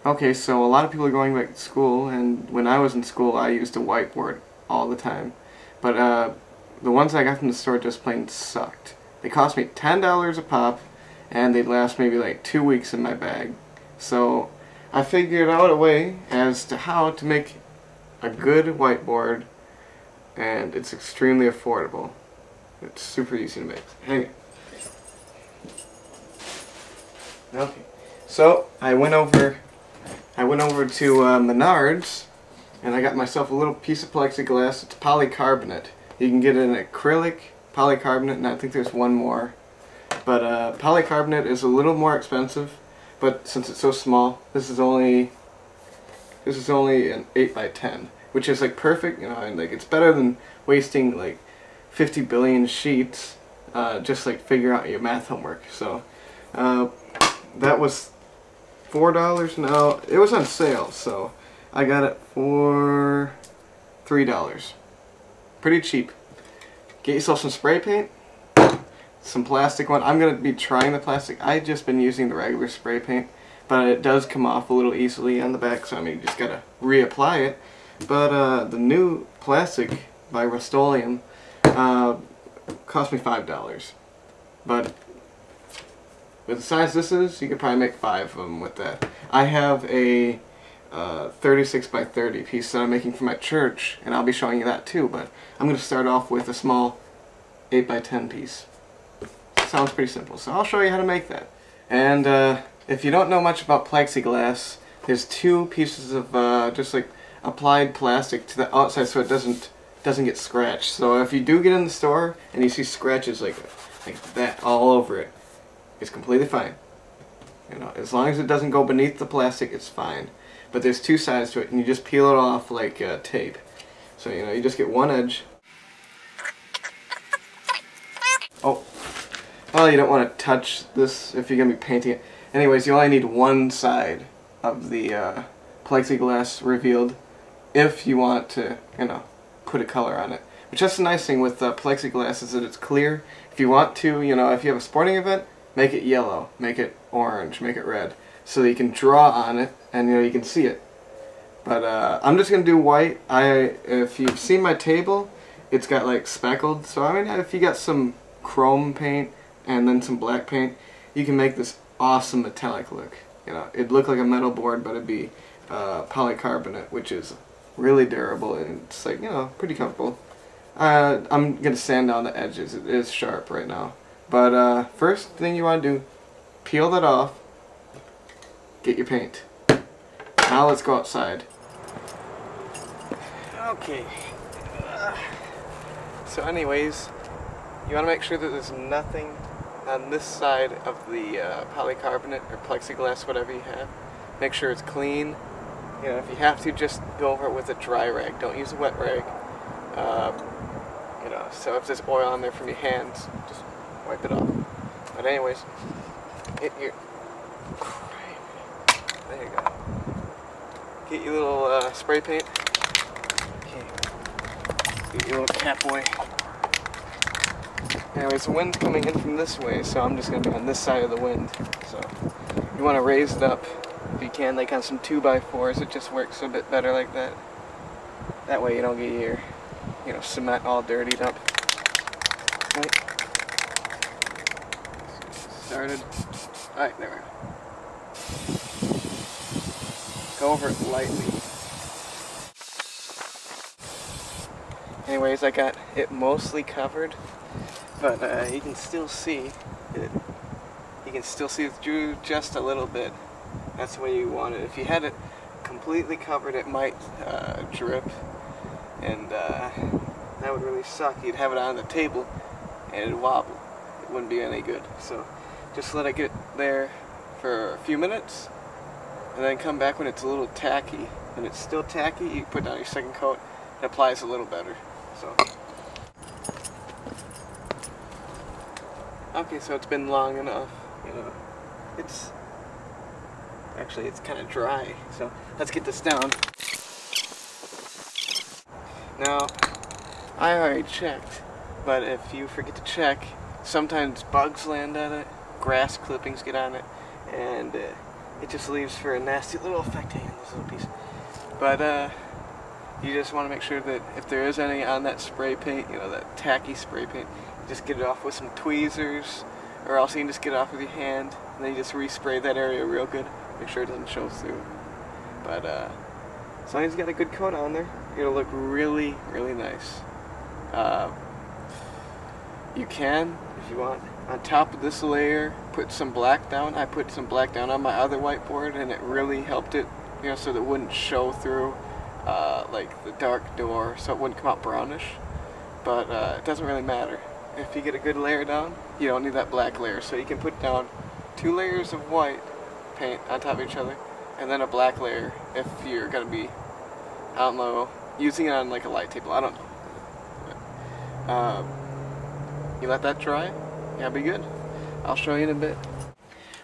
Okay, so a lot of people are going back to school, and when I was in school, I used a whiteboard all the time. But the ones I got from the store just plain sucked. They cost me $10 a pop, and they'd last maybe like 2 weeks in my bag. So I figured out a way as to how to make a good whiteboard, and it's extremely affordable. It's super easy to make. Hang it. Okay, so I went over to Menards, and I got myself a little piece of plexiglass. It's polycarbonate. You can get an acrylic polycarbonate, and I think there's one more. But polycarbonate is a little more expensive, but since it's so small, this is only an 8x10, which is like perfect, you know, and like it's better than wasting like 50 billion sheets just like figure out your math homework. So that was $4 now. It was on sale, so I got it for $3. Pretty cheap. Get yourself some spray paint, some plastic one. I'm going to be trying the plastic. I've just been using the regular spray paint, but it does come off a little easily on the back, so I mean you just got to reapply it. But the new plastic by Rust-Oleum cost me $5. But with the size this is, you could probably make 5 of them with that. I have a 36x30 piece that I'm making for my church, and I'll be showing you that too, but I'm going to start off with a small 8x10 piece. Sounds pretty simple, so I'll show you how to make that. And if you don't know much about plexiglass, there's 2 pieces of just like applied plastic to the outside so it doesn't get scratched. So if you do get in the store and you see scratches like that all over it, it's completely fine. You know, as long as it doesn't go beneath the plastic, it's fine. But there's 2 sides to it, and you just peel it off like tape. So you know, you just get one edge. Oh, well, you don't want to touch this if you're gonna be painting it. Anyways, you only need one side of the plexiglass revealed if you want to, you know, put a color on it. Which that's the nice thing with plexiglass is that it's clear. If you want to, you know, if you have a sporting event, make it yellow, make it orange, make it red, so that you can draw on it and you know you can see it. But I'm just gonna do white. If you've seen my table, it's got like speckled. So I mean, if you got some chrome paint and then some black paint, you can make this awesome metallic look. You know, it'd look like a metal board, but it'd be polycarbonate, which is really durable and it's like, you know, pretty comfortable. I'm gonna sand down the edges. It is sharp right now. But first thing you want to do, peel that off, get your paint. Now let's go outside. Okay. So anyways, you want to make sure that there's nothing on this side of the polycarbonate or plexiglass, whatever you have. Make sure it's clean. You know, if you have to, just go over it with a dry rag. Don't use a wet rag. You know, so if there's oil on there from your hands, just wipe it off. But anyways, get your there you go. Get your little spray paint. Okay. Get your little cat boy. Anyways, the wind's coming in from this way, so I'm just gonna be on this side of the wind. So you want to raise it up if you can, like on some 2x4s. It just works a bit better like that. That way you don't get your, you know, cement all dirtied up. Right. Started. Alright, there we go. Go over it lightly. Anyways, I got it mostly covered, but you can still see it. You can still see through just a little bit. That's the way you want it. If you had it completely covered, it might drip, and that would really suck. You'd have it on the table, and it'd wobble. It wouldn't be any good. So just let it get there for a few minutes, and then come back when it's a little tacky. When it's still tacky, you put down your second coat. It applies a little better. So okay, so it's been long enough. You know, it's kind of dry. So let's get this down. Now, I already checked, but if you forget to check, sometimes bugs land on it, grass clippings get on it, and it just leaves for a nasty little effect hanging in this little piece. But you just want to make sure that if there is any on that spray paint, you know, that tacky spray paint, you just get it off with some tweezers, or else you can just get it off with your hand, and then you just respray that area real good, make sure it doesn't show through. But as long as you got a good coat on there, it'll look really, really nice. You can, if you want, on top of this layer, put some black down. I put some black down on my other whiteboard, and it really helped it, you know, so that it wouldn't show through like the dark door, so it wouldn't come out brownish. But it doesn't really matter. If you get a good layer down, you don't need that black layer. So you can put down 2 layers of white paint on top of each other, and then a black layer if you're going to be, I don't know, using it on like a light table, I don't know. But, you let that dry, yeah, be good. I'll show you in a bit.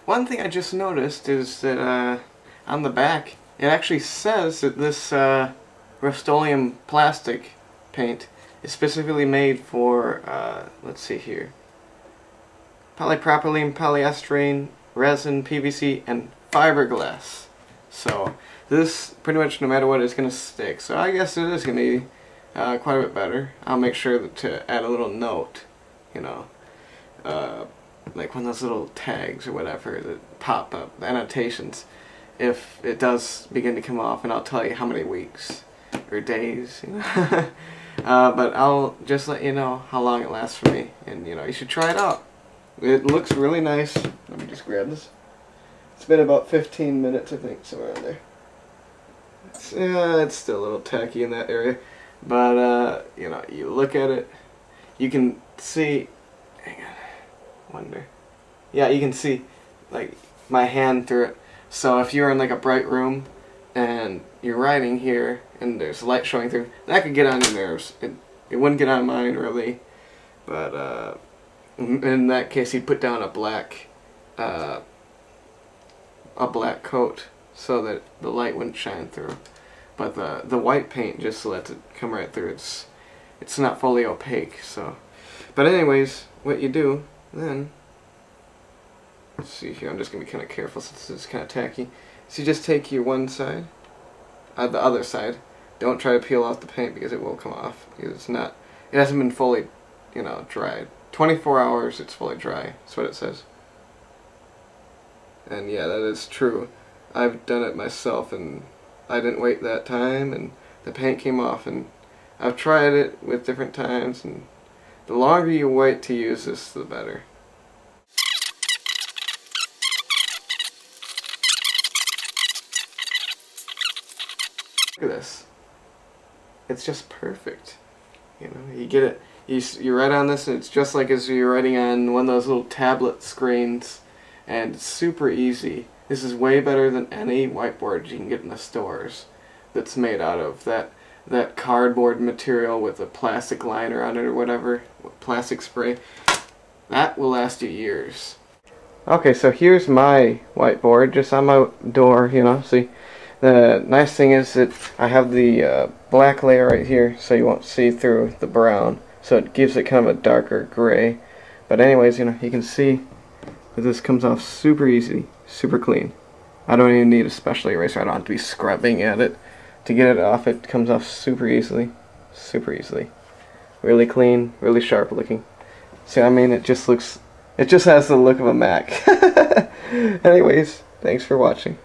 One thing I just noticed is that on the back, it actually says that this Rust-Oleum plastic paint is specifically made for, let's see here, polypropylene, polyester, resin, PVC, and fiberglass. So this, pretty much no matter what, is going to stick. So I guess it is going to be quite a bit better. I'll make sure to add a little note, you know, like one of those little tags or whatever that pop up, the annotations, if it does begin to come off, and I'll tell you how many weeks or days, you know. But I'll just let you know how long it lasts for me, and you know, you should try it out. It looks really nice. Let me just grab this. It's been about 15 minutes, I think, somewhere around there. It's still a little tacky in that area, but you know, you look at it, you can see. Hang on, wonder. Yeah, you can see like my hand through it. So if you're in like a bright room and you're writing here and there's light showing through, that could get on your nerves. It wouldn't get on mine really, but in that case you'd put down a black coat so that the light wouldn't shine through. But the white paint just lets it come right through. It's not fully opaque. So, but anyways, what you do then, let's see here, I'm just going to be kind of careful since it's kind of tacky. So you just take your one side, the other side. Don't try to peel off the paint because it will come off. Because it hasn't been fully, you know, dried. 24 hours it's fully dry, that's what it says. And yeah, that is true. I've done it myself and I didn't wait that time and the paint came off, and I've tried it with different times, and the longer you wait to use this, the better. Look at this. It's just perfect. You know, you get it, you write on this and it's just like as you're writing on one of those little tablet screens, and it's super easy. This is way better than any whiteboard you can get in the stores that's made out of that cardboard material with a plastic liner on it or whatever, plastic spray. That will last you years. Okay, so here's my whiteboard just on my door, you know. See, the nice thing is that I have the black layer right here so you won't see through the brown, so it gives it kind of a darker gray. But anyways, you know, you can see that this comes off super easy, super clean. I don't even need a special eraser. I don't have to be scrubbing at it to get it off. It comes off super easily, super easily. Really clean, really sharp looking. See, I mean, it just has the look of a Mac. Anyways, thanks for watching.